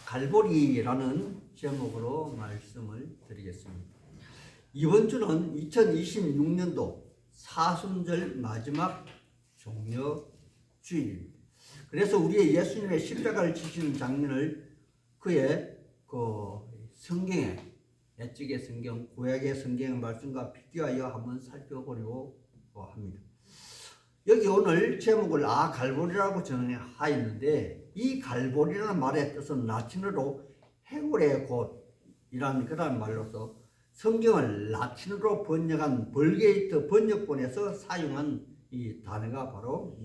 갈보리라는 제목으로 말씀을 드리겠습니다. 이번 주는 2026년도 사순절 마지막 종려 주일입니다. 그래서 우리의 예수님의 십자가를 지시는 장면을 그의 성경의 옛적의 성경, 구약의 성경의 말씀과 비교하여 한번 살펴보려고 합니다. 여기 오늘 제목을 갈보리라고 정하였는데, 이 갈보리라는 말의 뜻은 라틴어로 해골의 곳이라는 그런 말로서 성경을 라틴어로 번역한 벌게이트 번역본에서 사용한 이 단어가 바로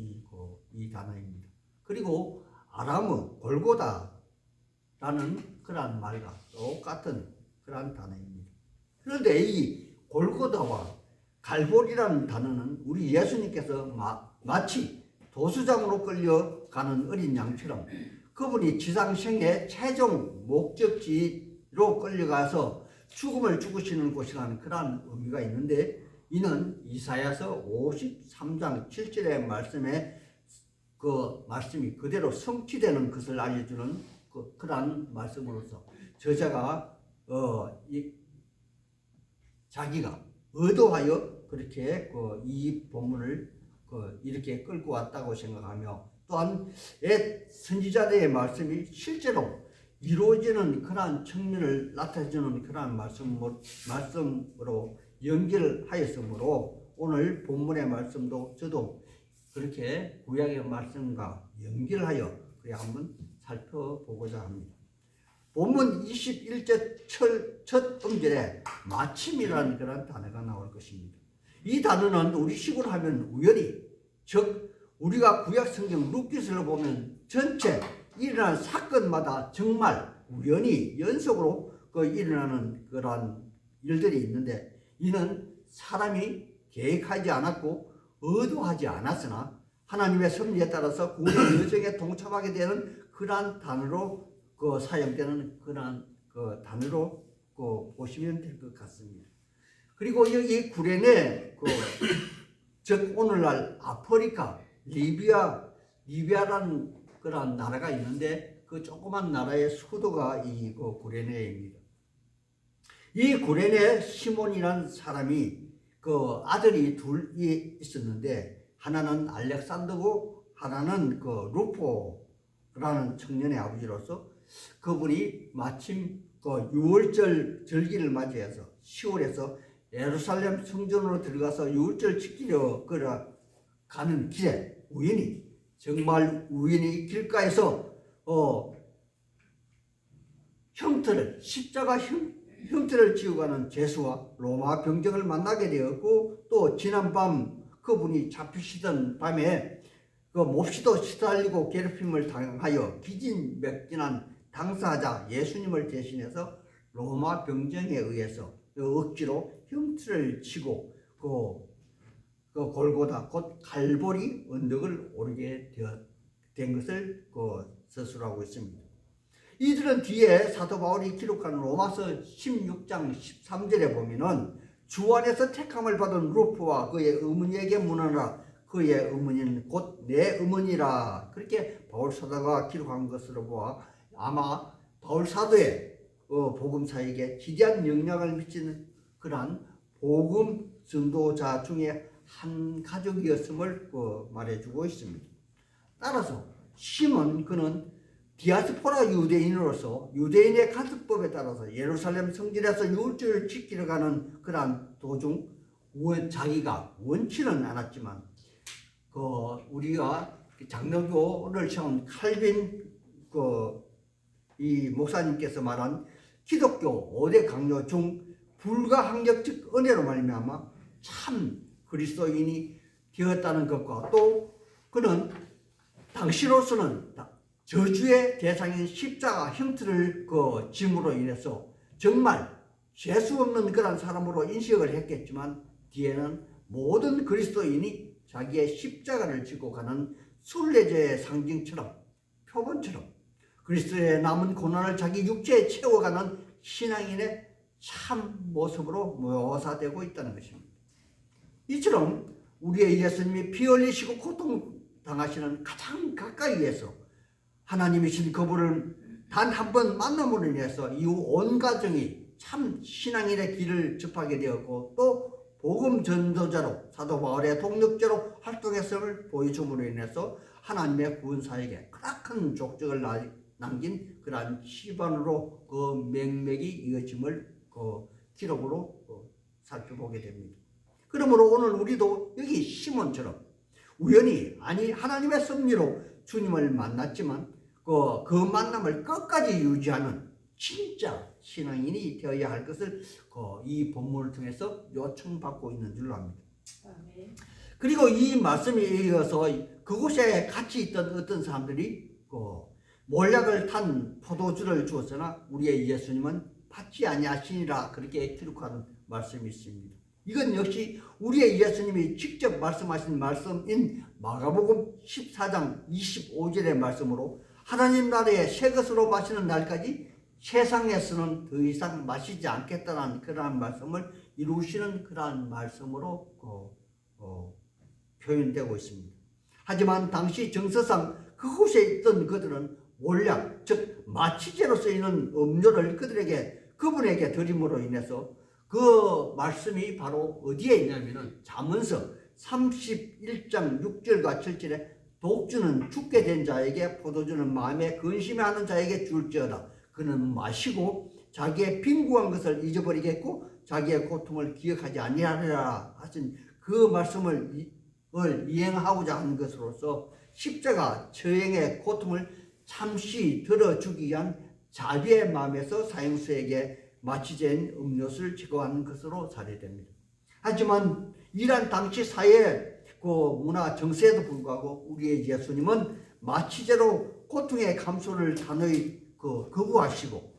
이 단어입니다. 그리고 아람어 골고다라는 그런 말과 똑같은 그런 단어입니다. 그런데 이 골고다와 갈보리라는 단어는 우리 예수님께서 마치 도수장으로 끌려가는 어린 양처럼 그분이 지상생의 최종 목적지로 끌려가서 죽음을 죽으시는 곳이라는 그런 의미가 있는데, 이는 이사야서 53장 7절의 말씀에 그 말씀이 그대로 성취되는 것을 알려주는 그러한 말씀으로서 저자가 자기가 의도하여 그렇게 이 본문을 이렇게 끌고 왔다고 생각하며, 또한 옛 선지자들의 말씀이 실제로 이루어지는 그러한 측면을 나타내주는 그러한 말씀으로 연결하였으므로 오늘 본문의 말씀도 저도 그렇게 구약의 말씀과 연결하여 한번 살펴보고자 합니다. 본문 21절 첫 음절에 마침이라는 그런 단어가 나올 것입니다. 이 단어는 우리 식으로 하면 우연히, 즉 우리가 구약 성경 룻기서를 보면 전체 일어나는 사건마다 정말 우연히 연속으로 일어나는 그러한 일들이 있는데, 이는 사람이 계획하지 않았고 의도하지 않았으나 하나님의 섭리에 따라서 구원의 여정에 동참하게 되는 그러한 단어로 사용되는 그러한 단어로 보시면 될 것 같습니다. 그리고 여기 구레네 즉 오늘날 아프리카 리비아라는 그런 나라가 있는데, 그 조그만 나라의 수도가 이 구레네입니다. 이 구레네 시몬이라는 사람이 아들이 둘이 있었는데, 하나는 알렉산더고 하나는 루포라는 청년의 아버지로서 그분이 마침 6월절 절기를 맞이해서 10월에서 예루살렘 성전으로 들어가서 6월절 지키려 가는 길에 정말 우연히 길가에서 십자가 형태를 지어가는 죄수와 로마 병정을 만나게 되었고, 또 지난밤 그분이 잡히시던 밤에 몹시도 시달리고 괴롭힘을 당하여 기진맥진한 당사자 예수님을 대신해서 로마 병정에 의해서 억지로 형틀을 치고 골고다 곧 갈보리 언덕을 오르게 된 것을 서술하고 있습니다. 이들은 뒤에 사도 바울이 기록한 로마서 16장 13절에 보면은 주 안에서 택함을 받은 루프와 그의 어머니에게 문하라, 그의 어머니는 곧 내 어머니라, 그렇게 바울 사도가 기록한 것으로 보아 아마 바울 사도의 복음사에게 기대한 영향을 미치는 그러한 복음 전도자 중에 한 가족이었음을 말해주고 있습니다. 따라서 시몬 그는 디아스포라 유대인으로서 유대인의 가습법에 따라서 예루살렘 성전에서 유월절을 지키러 가는 그러한 도중 자기가 원치는 않았지만 우리가 장로교를 세운 칼빈 이 목사님께서 말한 기독교 5대 강요 중 불가항력적 은혜로 말미암아 참 그리스도인이 되었다는 것과, 또 그는 당시로서는 저주의 대상인 십자가 형틀을 짐으로 인해서 정말 죄수 없는 그런 사람으로 인식을 했겠지만, 뒤에는 모든 그리스도인이 자기의 십자가를 지고 가는 순례자의 상징처럼, 표본처럼 그리스도의 남은 고난을 자기 육체에 채워가는 신앙인의 참 모습으로 묘사되고 있다는 것입니다. 이처럼 우리의 예수님이 피 흘리시고 고통당하시는 가장 가까이에서 하나님이신 그분을 단 한 번 만남으로 인해서 이후 온 가정이 참 신앙인의 길을 접하게 되었고 또 복음 전도자로 사도 바울의 동력자로 활동했음을 보여줌으로 인해서 하나님의 구원사에게 크나큰 족적을 남긴 그러한 시반으로 그 맥맥이 이어짐을 그 기록으로 살펴보게 됩니다. 그러므로 오늘 우리도 여기 시몬처럼 우연히 아니 하나님의 섭리로 주님을 만났지만 그 만남을 끝까지 유지하는 진짜 신앙인이 되어야 할 것을 이 본문을 통해서 요청받고 있는 줄로 압니다. 그리고 이 말씀에 이어서 그곳에 같이 있던 어떤 사람들이 몰약을 탄 포도주를 주었으나 우리의 예수님은 받지 아니하시니라 그렇게 기록하는 말씀이 있습니다. 이건 역시 우리의 예수님이 직접 말씀하신 말씀인 마가복음 14장 25절의 말씀으로 하나님 나라의 새 것으로 마시는 날까지 세상에서는 더 이상 마시지 않겠다는 그러한 말씀을 이루시는 그러한 말씀으로 표현되고 있습니다. 하지만 당시 정서상 그곳에 있던 그들은 몰약, 즉 마취제로 쓰이는 음료를 그분에게 드림으로 인해서 그 말씀이 바로 어디에 있냐면은 잠언서 31장 6절과 7절에 독주는 죽게 된 자에게 포도주는 마음에 근심하는 자에게 줄지어다. 그는 마시고 자기의 빈구한 것을 잊어버리겠고 자기의 고통을 기억하지 아니하리라 하신 그 말씀을 이행하고자 하는 것으로서 십자가 처형의 고통을 잠시 들어주기 위한 자비의 마음에서 사형수에게 마취제인 음료수를 제공하는 것으로 사례됩니다. 하지만 이러한 당시 사회의 그 문화 정세에도 불구하고 우리의 예수님은 마취제로 고통의 감소를 단호히 거부하시고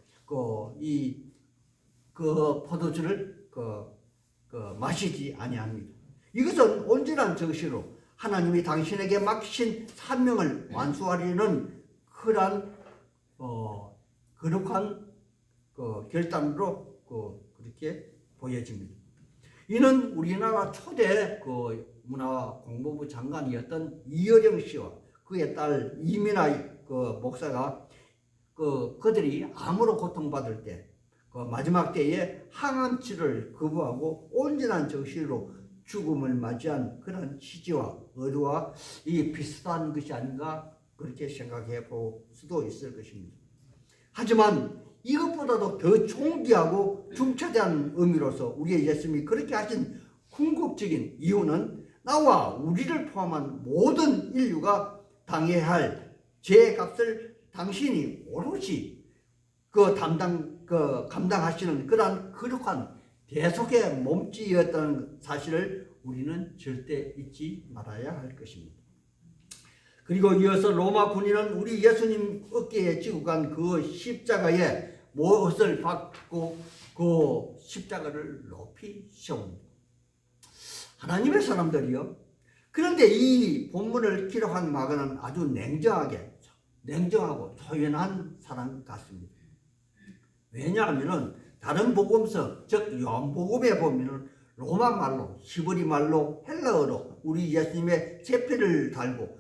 포도주를 마시지 아니합니다. 이것은 온전한 정신으로 하나님이 당신에게 맡기신 사명을 완수하려는 그러한 거룩한 결단으로 그렇게 보여집니다. 이는 우리나라 초대 문화와 공보부 장관이었던 이어령 씨와 그의 딸 이민아 목사가 그들이 암으로 고통받을 때 마지막 때에 항암치를 거부하고 온전한 정신으로 죽음을 맞이한 그런 취지와 의도와 이 비슷한 것이 아닌가 그렇게 생각해 볼 수도 있을 것입니다. 하지만 이것보다도 더 존귀하고 중차대한 의미로서 우리의 예수님이 그렇게 하신 궁극적인 이유는 나와 우리를 포함한 모든 인류가 당해야 할 죄의 값을 당신이 오롯이 감당하시는 그러한 거룩한 대속의 몸짓이었다는 사실을 우리는 절대 잊지 말아야 할 것입니다. 그리고 이어서 로마 군인은 우리 예수님 어깨에 지고 간 그 십자가에 못을 박고 그 십자가를 높이 세웁니다. 하나님의 사람들이요. 그런데 이 본문을 기록한 마가는 아주 냉정하고 초연한 사람 같습니다. 왜냐하면 다른 복음서 즉 요한복음에 보면 로마 말로 히브리 말로 헬라어로 우리 예수님의 제패를 달고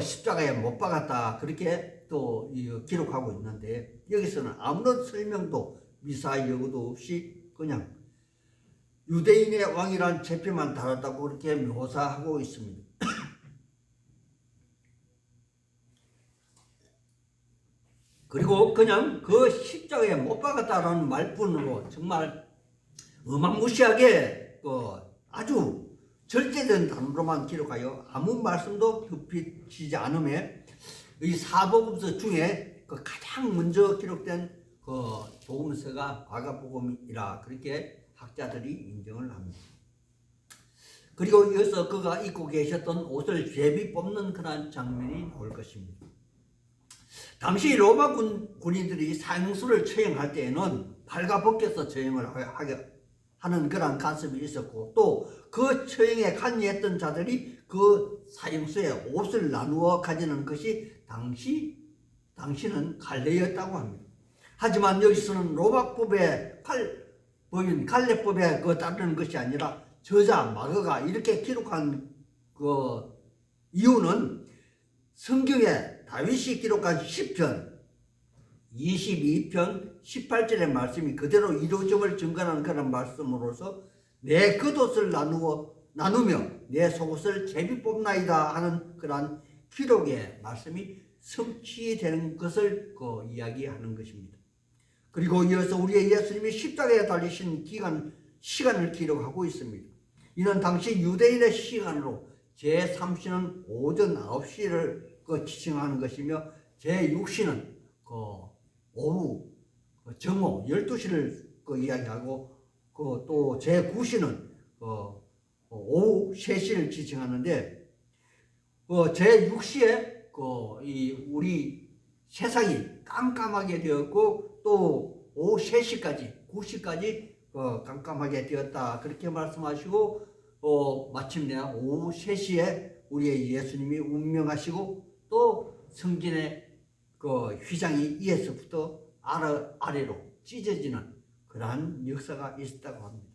십자가에 못 박았다 그렇게 또 기록하고 있는데 여기서는 아무런 설명도 미사 여구도 없이 그냥 유대인의 왕이란 제패만 달았다고 그렇게 묘사하고 있습니다. 그리고 그냥 그 십자가에 못 박았다라는 말뿐으로 정말 어마무시하게 아주 절제된 단어로만 기록하여 아무 말씀도 덧붙이지 않음에 이 사복음서 중에 가장 먼저 기록된 복음서가 마가복음이라 그렇게 학자들이 인정을 합니다. 그리고 이어서 그가 입고 계셨던 옷을 제비 뽑는 그런 장면이 나올 것입니다. 당시 로마 군인들이 사형수를 처형할 때에는 발가벗겨서 처형을 하는 그런 관습이 있었고 또 그 처형에 관여했던 자들이 그 사형수의 옷을 나누어 가지는 것이 당시는 관례였다고 합니다. 하지만 여기서는 로마법의 법인 갈례법에 따르는 것이 아니라 저자 마가가 이렇게 기록한 이유는 성경에 다윗이 기록한 시편 22편 18절의 말씀이 그대로 이루어짐을 증거하는 그런 말씀으로서 내 겉옷을 나누며 내 속옷을 제비 뽑나이다 하는 그러한 기록의 말씀이 성취되는 것을 이야기하는 것입니다. 그리고 이어서 우리의 예수님이 십자가에 달리신 시간을 기록하고 있습니다. 이는 당시 유대인의 시간으로 제3시는 오전 9시를 지칭하는 것이며 제6시는 오후 정오 12시를 이야기하고 또 제9시는 오후 3시를 지칭하는데 제6시에 우리 세상이 깜깜하게 되었고 또 오후 3시까지 9시까지 깜깜하게 되었다 그렇게 말씀하시고 마침내 오후 3시에 우리의 예수님이 운명하시고 또 성전의 휘장이 위에서부터 아래로 찢어지는 그러한 역사가 있었다고 합니다.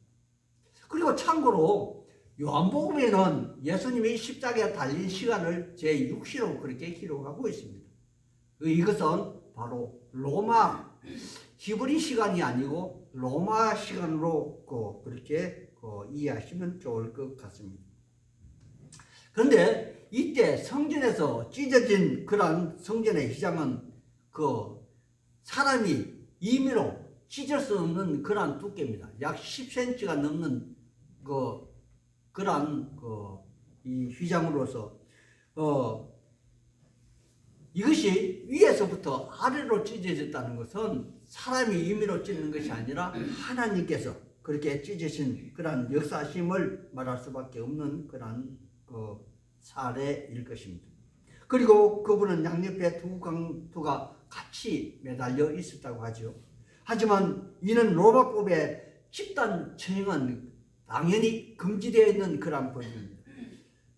그리고 참고로 요한복음에는 예수님이 십자가에 달린 시간을 제6시로 그렇게 기록하고 있습니다. 이것은 바로 로마 히브리 시간이 아니고 로마 시간으로 그렇게 이해하시면 좋을 것 같습니다. 그런데 이때 성전에서 찢어진 그런 성전의 휘장은 사람이 임의로 찢을 수 없는 그러한 두께입니다. 약 10cm가 넘는 그러한 이 휘장으로서 이것이 위에서부터 아래로 찢어졌다는 것은 사람이 임의로 찢는 것이 아니라 하나님께서 그렇게 찢으신 그러한 역사심을 말할 수밖에 없는 그러한 사례일 것입니다. 그리고 그분은 양옆에 두 강도가 같이 매달려 있었다고 하죠. 하지만 이는 로마법의 집단 처형은 당연히 금지되어 있는 그러한 법입니다.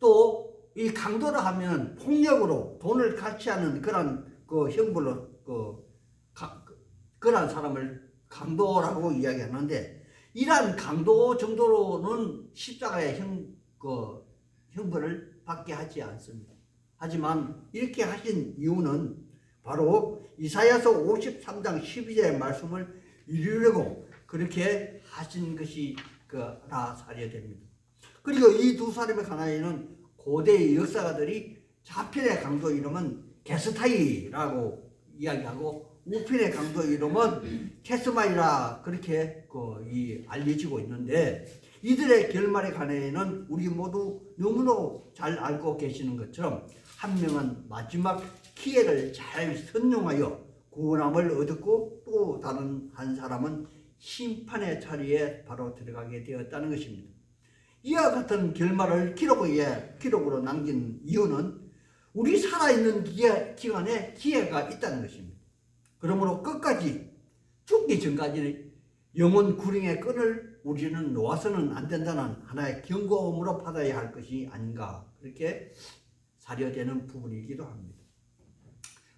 또 이 강도라 하면 폭력으로 돈을 갈취하는 그런 형벌로 그런 사람을 강도라고 이야기하는데 이러한 강도 정도로는 십자가의 형벌을 받게 하지 않습니다. 하지만 이렇게 하신 이유는 바로 이사야서 53장 12절의 말씀을 이루려고 그렇게 하신 것이 다 사례됩니다. 그리고 이 두 사람의 가나에는 고대의 역사가들이 좌편의 강도 이름은 게스타이라고 이야기하고 우편의 강도 이름은 케스마이라 그렇게 알려지고 있는데 이들의 결말에 관해는 우리 모두 너무나 잘 알고 계시는 것처럼 한 명은 마지막 기회를 잘 선용하여 구원함을 얻었고 또 다른 한 사람은 심판의 자리에 바로 들어가게 되었다는 것입니다. 이와 같은 결말을 기록으로 남긴 이유는 우리 살아있는 기간에 기회가 있다는 것입니다. 그러므로 끝까지 죽기 전까지 영혼 구령의 끈을 우리는 놓아서는 안 된다는 하나의 경고음으로 받아야 할 것이 아닌가 그렇게 사려되는 부분이기도 합니다.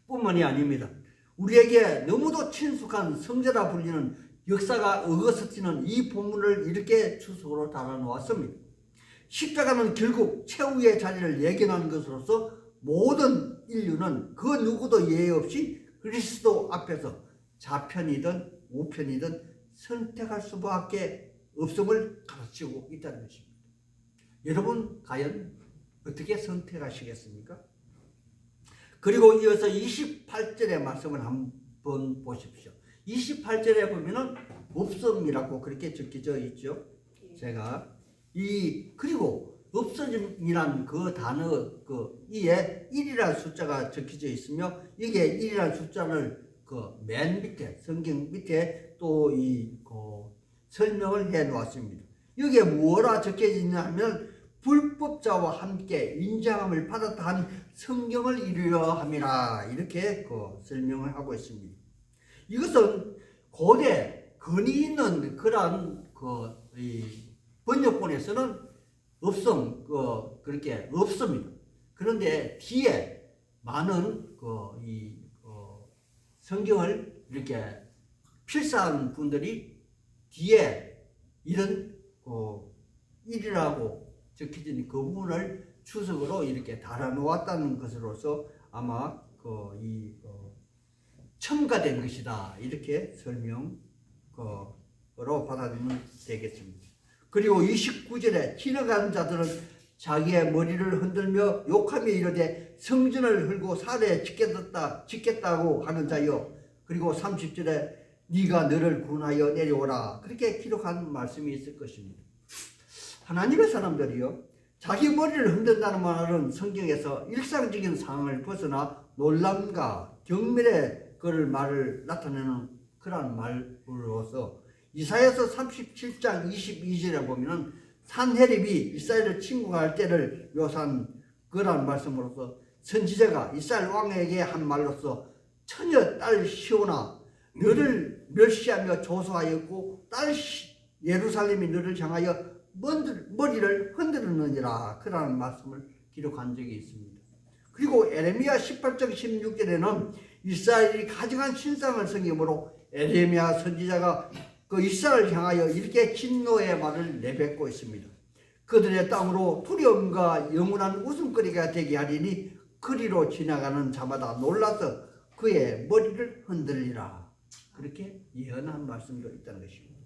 뿐만이 아닙니다. 우리에게 너무도 친숙한 성자라 불리는 역사가 어거스틴은 이 본문을 이렇게 추석으로 달아놓았습니다. 십자가는 결국 최후의 자리를 예견하는 것으로서 모든 인류는 그 누구도 예외 없이 그리스도 앞에서 좌편이든 우편이든 선택할 수밖에 없음을 가르치고 있다는 것입니다. 여러분 과연 어떻게 선택하시겠습니까? 그리고 이어서 28절의 말씀을 한번 보십시오. 28절에 보면은 없음이라고 그렇게 적혀져 있죠. 제가 그리고 없어짐이란 그 단어 이에 1이라는 숫자가 적혀져 있으며 이게 1이라는 숫자를 맨 밑에 성경 밑에 또 설명을 해 놓았습니다. 여기에 뭐라 적혀져 있냐 하면 불법자와 함께 인정함을 받았다 한 성경을 이루려 함이라 이렇게 설명을 하고 있습니다. 이것은 고대 근위 있는 그러한 번역본에서는 그렇게 없습니다. 그런데 뒤에 많은 성경을 이렇게 필사한 분들이 뒤에 이런 일이라고 적혀진 그 부분을 추석으로 이렇게 달아놓았다는 것으로서 아마 첨가된 것이다. 이렇게 설명으로 받아들이면 되겠습니다. 그리고 29절에 지나가는 자들은 자기의 머리를 흔들며 욕하며 이르되 성전을 헐고 살에 짓겠다고 하는 자여. 그리고 30절에 네가 너를 구원하여 내려오라. 그렇게 기록한 말씀이 있을 것입니다. 하나님의 사람들이요, 자기 머리를 흔든다는 말은 성경에서 일상적인 상황을 벗어나 놀람과 경멸의 말을 나타내는 그러한 말로서 이사야서 37장 22절에 보면은 산헤립이 이스라엘을 침공할 때를 묘사한 그러한 말씀으로서 선지자가 이스라엘 왕에게 한 말로서 처녀 딸 시온아 너를 멸시하며 조소하였고 딸 예루살렘이 너를 향하여 머리를 흔들었느니라. 그러한 말씀을 기록한 적이 있습니다. 그리고 에레미야 18장 16절에는 이스라엘이 가증한 신상을 섬김으로 에레미야 선지자가 그 이스라엘을 향하여 이렇게 진노의 말을 내뱉고 있습니다. 그들의 땅으로 두려움과 영원한 웃음거리가 되게 하리니 그리로 지나가는 자마다 놀라서 그의 머리를 흔들리라. 그렇게 예언한 말씀도 있다는 것입니다.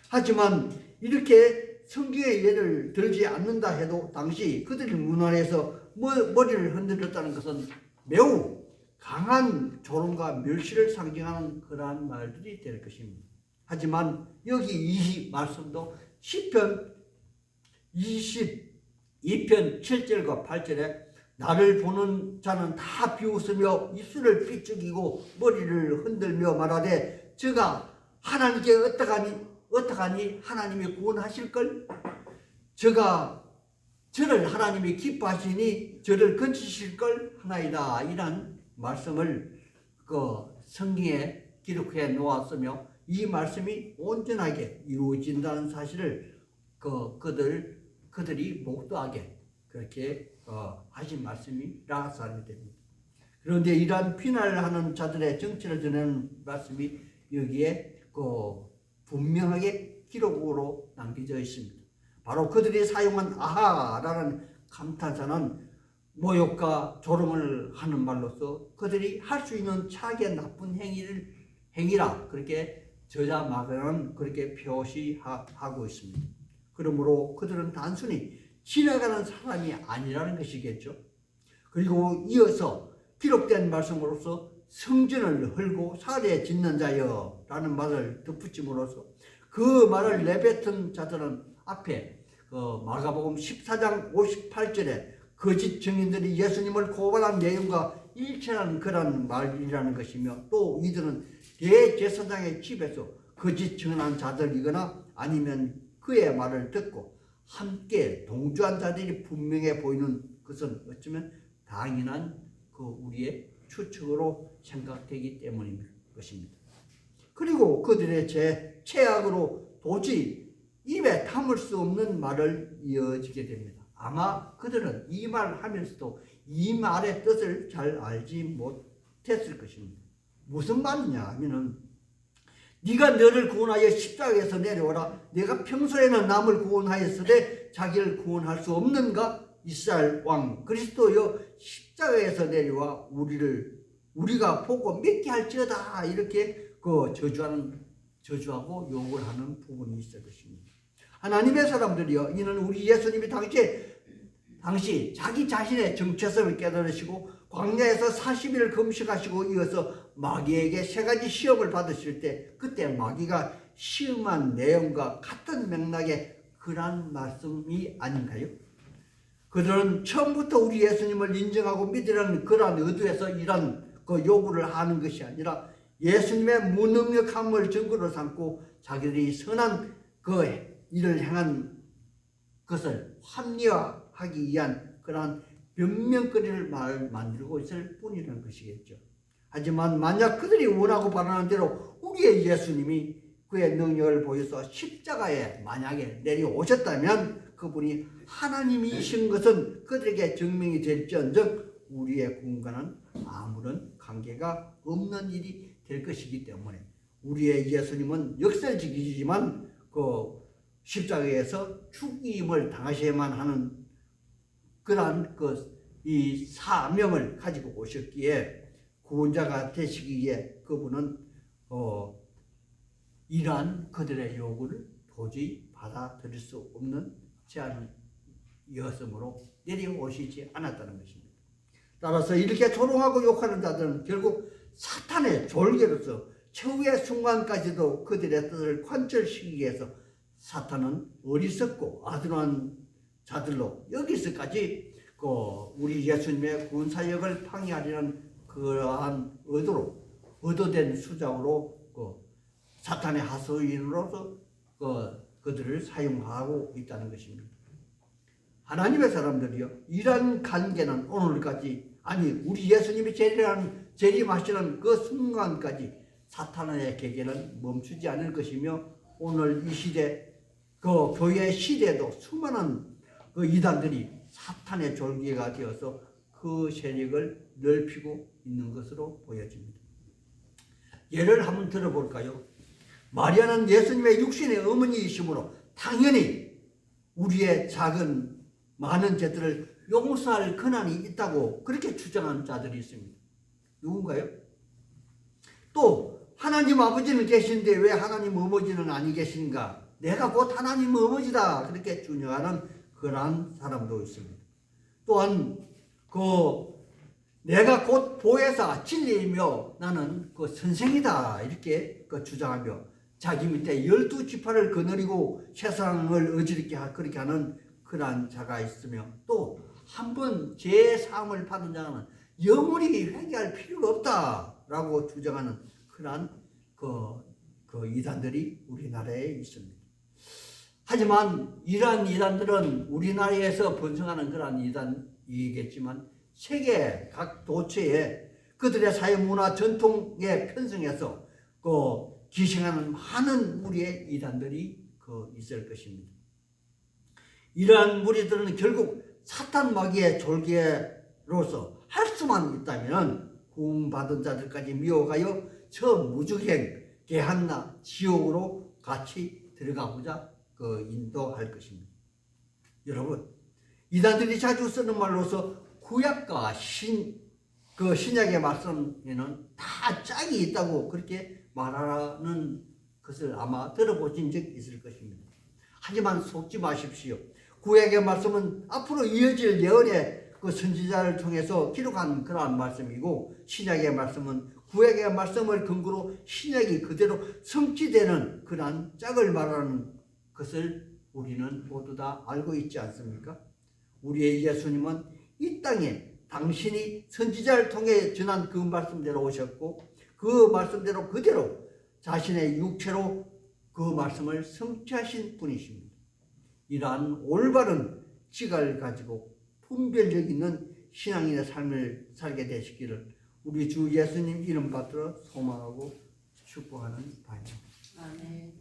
하지만 이렇게 성경의 예를 들지 않는다 해도 당시 그들의 문화에서 머리를 흔들었다는 것은 매우 강한 조롱과 멸시를 상징하는 그러한 말들이 될 것입니다. 하지만 여기 이 말씀도 시편 22편 7절과 8절에 나를 보는 자는 다 비웃으며 입술을 삐죽이고 머리를 흔들며 말하되 저가 하나님께 어떡하니 하나님이 구원하실걸? 저를 하나님이 기뻐하시니 저를 건지실걸 하나이다. 이런 말씀을 성경에 기록해 놓았으며 이 말씀이 온전하게 이루어진다는 사실을 그들이 목도하게 그렇게 하신 말씀이라 생각이 됩니다. 그런데 이러한 비난을 하는 자들의 정체를 드러내는 말씀이 여기에 분명하게 기록으로 남겨져 있습니다. 바로 그들이 사용한 아하라는 감탄사는 모욕과 조롱을 하는 말로서 그들이 할 수 있는 차악의 나쁜 행위라 그렇게 저자 마가는 그렇게 표시하고 있습니다. 그러므로 그들은 단순히 지나가는 사람이 아니라는 것이겠죠. 그리고 이어서 기록된 말씀으로서 성전을 헐고 살에 짓는 자여 라는 말을 덧붙임으로써 그 말을 내뱉은 자들은 앞에 마가복음 14장 58절에 거짓 증인들이 예수님을 고발한 내용과 일치하는 그런 말이라는 것이며 또 이들은 대제사장의 집에서 거짓 증언한 자들이거나 아니면 그의 말을 듣고 함께 동조한 자들이 분명해 보이는 것은 어쩌면 당연한 우리의 추측으로 생각되기 때문인 것입니다. 그리고 그들의 최악으로 도저히 입에 담을 수 없는 말을 이어지게 됩니다. 아마 그들은 이 말을 하면서도 이 말의 뜻을 잘 알지 못했을 것입니다. 무슨 말이냐 하면은 네가 너를 구원하여 십자가에서 내려오라. 내가 평소에는 남을 구원하였으되 자기를 구원할 수 없는가? 이스라엘 왕 그리스도여 십자가에서 내려와 우리가 보고 믿게 할지어다. 이렇게 저주하고 욕을 하는 부분이 있을 것입니다. 하나님의 사람들이여 이는 우리 예수님이 당시 자기 자신의 정체성을 깨달으시고 광야에서 40일 금식하시고 이어서 마귀에게 3가지 시험을 받으실 때 그때 마귀가 시험한 내용과 같은 맥락의 그러한 말씀이 아닌가요? 그들은 처음부터 우리 예수님을 인정하고 믿으라는 그러한 의도에서 이런 요구를 하는 것이 아니라 예수님의 무능력함을 증거로 삼고 자기들이 선한 일을 향한 것을 합리화하기 위한 그러한 변명거리를 만들고 있을 뿐이라는 것이겠죠. 하지만 만약 그들이 원하고 바라는 대로 우리의 예수님이 그의 능력을 보여서 십자가에 만약에 내려오셨다면 그분이 하나님이신 것은 그들에게 증명이 될지언정 우리의 구원과는 아무런 관계가 없는 일이 될 것이기 때문에 우리의 예수님은 역설적이지만 십자가에서 죽임을 당하셔야만 하는 그러한 이 사명을 가지고 오셨기에 구원자가 되시기 위해 그분은 이러한 그들의 요구를 도저히 받아들일 수 없는 제안이었으므로 내려오시지 않았다는 것입니다. 따라서 이렇게 조롱하고 욕하는 자들은 결국 사탄의 졸개로서 최후의 순간까지도 그들의 뜻을 관철시키기 위해서 사탄은 어리석고 아둔한 자들로 여기서까지 우리 예수님의 구원사역을 방해하려는 그러한 의도로 의도된 수작으로 사탄의 하수인으로서 그들을 사용하고 있다는 것입니다. 하나님의 사람들이요, 이런 관계는 오늘까지, 아니 우리 예수님이 재림하시는 그 순간까지 사탄의 계계는 멈추지 않을 것이며, 오늘 이 시대 그 교회 시대에도 수많은 그 이단들이 사탄의 졸개가 되어서 그 세력을 넓히고 있는 것으로 보여집니다. 예를 한번 들어볼까요? 마리아는 예수님의 육신의 어머니이시므로 당연히 우리의 작은 많은 죄들을 용서할 권한이 있다고 그렇게 주장하는 자들이 있습니다. 누군가요? 또 하나님 아버지는 계신데 왜 하나님 어머니는 아니 계신가? 내가 곧 하나님 어머니다, 그렇게 주장하는 그러한 사람도 있습니다. 또한 내가 곧 보혜사 진리이며 나는 선생이다, 이렇게 주장하며 자기 밑에 12지파를 거느리고 세상을 어지럽게 그렇게 하는 그러한 자가 있으며, 또 한 번 죄사함을 받은 자는 영원히 회개할 필요가 없다라고 주장하는 그러한 이단들이 우리나라에 있습니다. 하지만 이러한 이단들은 우리나라에서 번성하는 그러한 이단이겠지만 세계 각 도처에 그들의 사회 문화 전통에 편성해서 기생하는 많은 무리의 이단들이 있을 것입니다. 이러한 무리들은 결국 사탄 마귀의 졸개로서 할 수만 있다면 구원받은 자들까지 미워가여 저 무주행 게한나 지옥으로 같이 들어가고자 인도할 것입니다. 여러분, 이단들이 자주 쓰는 말로서 구약과 신약의 말씀에는 다 짝이 있다고 그렇게 말하는 것을 아마 들어보신 적 있을 것입니다. 하지만 속지 마십시오. 구약의 말씀은 앞으로 이어질 예언의 선지자를 통해서 기록한 그러한 말씀이고, 신약의 말씀은 구약의 말씀을 근거로 신약이 그대로 성취되는 그러한 짝을 말하는 것을 우리는 모두 다 알고 있지 않습니까? 우리의 예수님은 이 땅에 당신이 선지자를 통해 전한 그 말씀대로 오셨고, 그 말씀대로 그대로 자신의 육체로 그 말씀을 성취하신 분이십니다. 이러한 올바른 지각을 가지고 분별력 있는 신앙인의 삶을 살게 되시기를 우리 주 예수님 이름 받들어 소망하고 축복하는 바입니다. 아멘.